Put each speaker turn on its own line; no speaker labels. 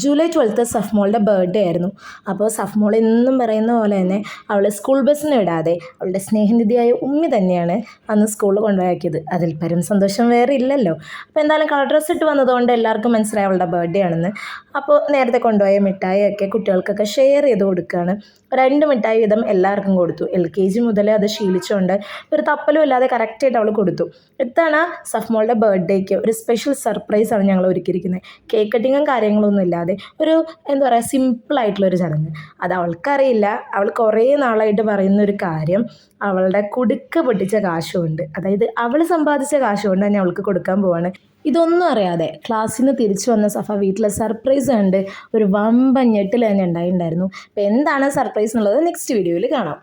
July 12 സഫ്മോളുടെ birthday ആയിരുന്നു. അപ്പോൾ സഫ്മോൾ എന്നും പറയുന്ന പോലെ തന്നെ അവൾ സ്കൂൾ ബസ്സിന് വിടാതെ അവളുടെ സ്നേഹനിധിയായ ഉമ്മി തന്നെയാണ് അന്ന് സ്കൂളിൽ കൊണ്ടുപോയാക്കിയത്. അതിൽ പരം സന്തോഷം വേറെ ഇല്ലല്ലോ. അപ്പോൾ എന്തായാലും കളർ ഡ്രസ്സ് ഇട്ട് വന്നതുകൊണ്ട് എല്ലാവർക്കും മനസ്സിലായി അവളുടെ ബർത്ത്ഡേ ആണെന്ന്. അപ്പോൾ നേരത്തെ കൊണ്ടുപോയ മിഠായിയൊക്കെ കുട്ടികൾക്കൊക്കെ ഷെയർ ചെയ്ത് കൊടുക്കുകയാണ്. 2 മിഠായി വീതം എല്ലാവർക്കും കൊടുത്തു. LKG മുതലേ അത് ശീലിച്ചുകൊണ്ട് ഒരു തപ്പലും ഇല്ലാതെ കറക്റ്റായിട്ട് അവൾ കൊടുത്തു. ഇത്തവണ സഫ്മോളുടെ ബർത്ത്ഡേക്ക് ഒരു സ്പെഷ്യൽ സർപ്രൈസാണ് ഞങ്ങൾ ഒരുക്കിയിരിക്കുന്നത്. കേക്ക് കട്ടിങ്ങും കാര്യങ്ങളൊന്നും ഇല്ലാതെ ഒരു എന്താ പറയുക സിമ്പിളായിട്ടുള്ളൊരു ചടങ്ങ്. അത് അവൾക്കറിയില്ല. അവൾ കുറേ നാളായിട്ട് പറയുന്നൊരു കാര്യം അവളുടെ കുടുക്ക് പൊട്ടിച്ച കാശുകൊണ്ട്, അതായത് അവൾ സമ്പാദിച്ച കാശുകൊണ്ട് തന്നെ അവൾക്ക് കൊടുക്കാൻ പോവാണ്. ഇതൊന്നും അറിയാതെ ക്ലാസ്സിൽ നിന്ന് തിരിച്ചു വന്ന സഫ വീട്ടിലെ സർപ്രൈസ് കണ്ട് ഒരു വമ്പൻ ഞെട്ടിൽ തന്നെ ഉണ്ടായിട്ടുണ്ടായിരുന്നു. അപ്പോൾ എന്താണ് സർപ്രൈസ് എന്നുള്ളത് നെക്സ്റ്റ് വീഡിയോയിൽ കാണാം.